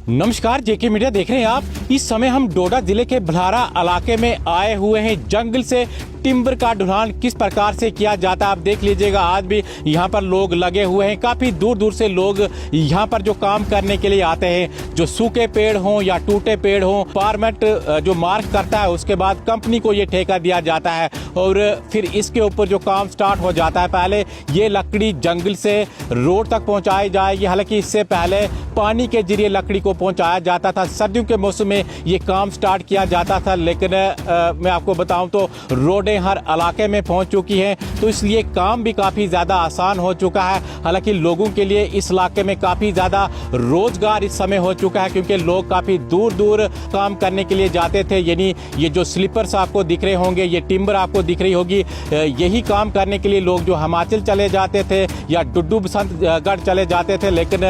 नमस्कार, जेके मीडिया देख रहे हैं आप। इस समय हम डोडा जिले के भलारा इलाके में आए हुए हैं। जंगल से टिम्बर का ढुलान किस प्रकार से किया जाता है आप देख लीजिएगा। आज भी यहाँ पर लोग लगे हुए हैं। काफी दूर दूर से लोग यहाँ पर जो काम करने के लिए आते हैं। जो सूखे पेड़ हों या टूटे पेड़ हों, फार्मेट जो मार्क करता है उसके बाद कंपनी को ये ठेका दिया जाता है और फिर इसके ऊपर जो काम स्टार्ट हो जाता है। पहले ये लकड़ी जंगल से रोड तक पहुँचाई जाएगी। हालांकि इससे पहले पानी के जरिए लकड़ी को पहुँचाया जाता था। सर्दियों के मौसम में ये काम स्टार्ट किया जाता था, लेकिन मैं आपको बताऊं तो रोडें हर इलाके में पहुंच चुकी हैं, तो इसलिए काम भी काफ़ी ज़्यादा आसान हो चुका है। हालांकि लोगों के लिए इस इलाके में काफ़ी ज़्यादा रोजगार इस समय हो चुका है, क्योंकि लोग काफ़ी दूर दूर काम करने के लिए जाते थे। यानी ये जो स्लीपर्स आपको दिख रहे होंगे, ये टिम्बर आपको दिख रही होगी, यही काम करने के लिए लोग जो हिमाचल चले जाते थे या डुड्डू बसंतगढ़ चले जाते थे। लेकिन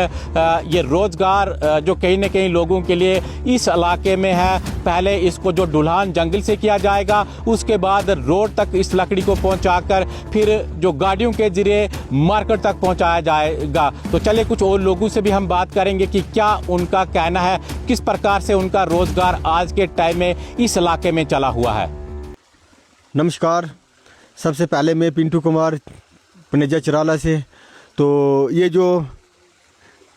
ये रोजगार जो कहीं ना कहीं लोगों के लिए इस इलाके में है। पहले इसको जो ढुलान जंगल से किया जाएगा, उसके बाद रोड तक इस लकड़ी को पहुंचाकर फिर जो गाड़ियों के जरिए मार्केट तक पहुंचाया जाएगा। तो चलिए कुछ और लोगों से भी हम बात करेंगे कि क्या उनका कहना है, किस प्रकार से उनका रोजगार आज के टाइम में इस इलाके में चला हुआ है। नमस्कार, सबसे पहले मैं पिंटू कुमार पनेजा चराला से। तो ये जो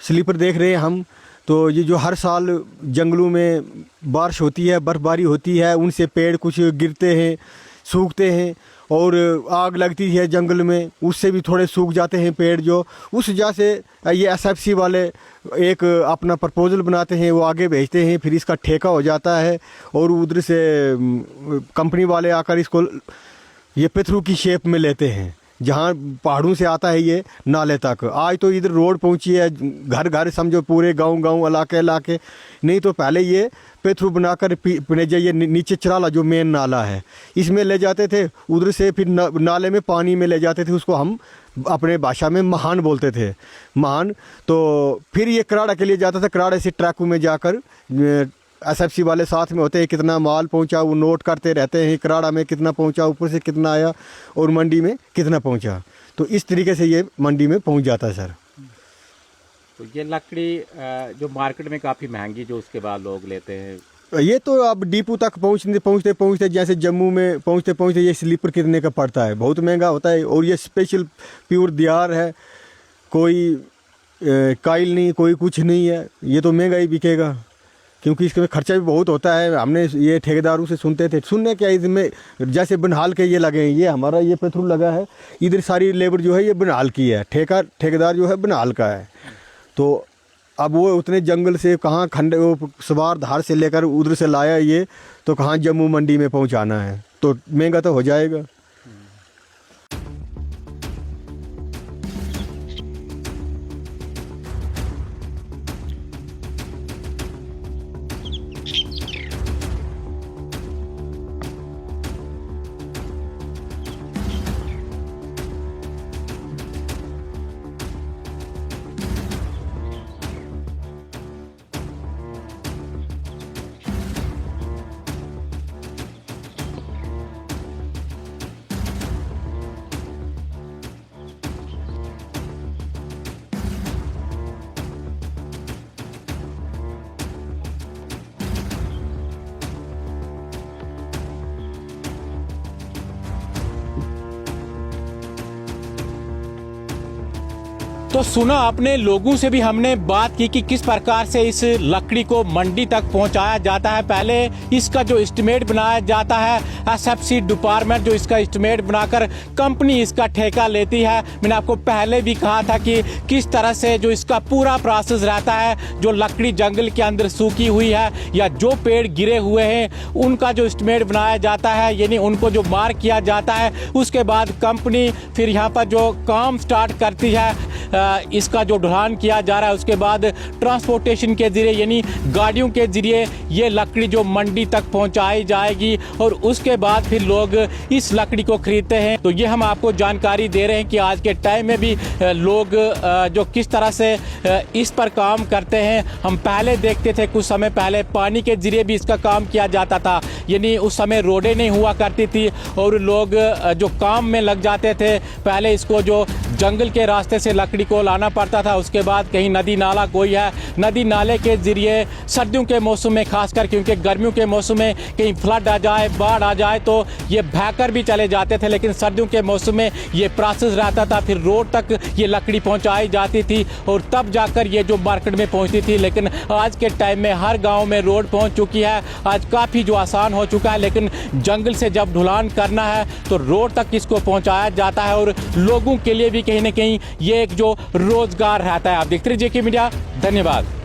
स्लीपर देख रहे हैं हम, तो ये जो हर साल जंगलों में बारिश होती है, बर्फबारी होती है, उनसे पेड़ कुछ गिरते हैं, सूखते हैं और आग लगती है जंगल में, उससे भी थोड़े सूख जाते हैं पेड़। जो उस वजह से ये एसएफसी वाले एक अपना प्रपोजल बनाते हैं, वो आगे भेजते हैं, फिर इसका ठेका हो जाता है और उधर से कंपनी वाले आकर इसको ये पत्थरों की शेप में लेते हैं, जहाँ पहाड़ों से आता है ये नाले तक। आज तो इधर रोड पहुंची है, घर घर समझो, पूरे गांव इलाके। नहीं तो पहले ये पेथरू बनाकर पनेजा ये नीचे चराला जो मेन नाला है, इसमें ले जाते थे। उधर से फिर नाले में पानी में ले जाते थे, उसको हम अपने भाषा में महान बोलते थे, महान। तो फिर ये कराड़ा के लिए जाता था। कराड़े से ट्रकों में जाकर एसएफसी वाले साथ में होते हैं, कितना माल पहुंचा वो नोट करते रहते हैं। कराड़ा में कितना पहुंचा, ऊपर से कितना आया और मंडी में कितना पहुंचा। तो इस तरीके से ये मंडी में पहुंच जाता है सर। तो ये लकड़ी जो मार्केट में काफ़ी महंगी, जो उसके बाद लोग लेते हैं, ये तो अब डिपो तक पहुंचते जैसे जम्मू में पहुंचते ये स्लीपर कितने का पड़ता है, बहुत महंगा होता है। और ये स्पेशल प्योर दियार है, कोई काइल नहीं, कोई कुछ नहीं है। ये तो महंगा ही बिकेगा, क्योंकि इसमें खर्चा भी बहुत होता है। हमने ये ठेकेदारों से सुनने क्या, इसमें जैसे बनहाल के ये लगे हैं, ये हमारा ये पेट्रोल लगा है, इधर सारी लेबर जो है ये बनहाल की है, ठेकेदार जो है बनहाल का है। तो अब वो उतने जंगल से कहाँ वो सवार धार से लेकर उधर से लाया ये, तो कहाँ जम्मू मंडी में पहुँचाना है, तो महंगा तो हो जाएगा। तो सुना आपने, लोगों से भी हमने बात की कि किस प्रकार से इस लकड़ी को मंडी तक पहुंचाया जाता है। पहले इसका जो एस्टिमेट बनाया जाता है, एसएफसी डिपार्टमेंट जो इसका एस्टिमेट बनाकर कंपनी इसका ठेका लेती है। मैंने आपको पहले भी कहा था कि किस तरह से जो इसका पूरा प्रोसेस रहता है। जो लकड़ी जंगल के अंदर सूखी हुई है या जो पेड़ गिरे हुए हैं, उनका जो एस्टिमेट बनाया जाता है, यानी उनको जो मार्क किया जाता है, उसके बाद कंपनी फिर यहाँ पर जो काम स्टार्ट करती है, इसका जो ढुलान किया जा रहा है, उसके बाद ट्रांसपोर्टेशन के जरिए यानी गाड़ियों के जरिए ये लकड़ी जो मंडी तक पहुंचाई जाएगी और उसके बाद फिर लोग इस लकड़ी को खरीदते हैं। तो ये हम आपको जानकारी दे रहे हैं कि आज के टाइम में भी लोग जो किस तरह से इस पर काम करते हैं। हम पहले देखते थे, कुछ समय पहले पानी के जरिए भी इसका काम किया जाता था, यानी उस समय रोडें नहीं हुआ करती थी और लोग जो काम में लग जाते थे। पहले इसको जो जंगल के रास्ते से लकड़ी लकड़ी को लाना पड़ता था। उसके बाद कहीं नदी नाला कोई है, नदी नाले के जरिए सर्दियों के मौसम में खासकर, क्योंकि गर्मियों के मौसम में कहीं फ्लड आ जाए, बाढ़ आ जाए तो ये बहकर भी चले जाते थे, लेकिन सर्दियों के मौसम में ये प्रोसेस रहता था, फिर रोड तक ये लकड़ी पहुंचाई जाती थी और तब जाकर ये जो मार्केट में पहुंचती थी। लेकिन आज के टाइम में हर गांव में रोड पहुंच चुकी है, आज काफ़ी जो आसान हो चुका है। लेकिन जंगल से जब ढुलान करना है तो रोड तक इसको पहुंचाया जाता है और लोगों के लिए भी कहीं ना कहीं ये एक जो रोजगार रहता है। आप देखते रहिए जेके मीडिया। धन्यवाद।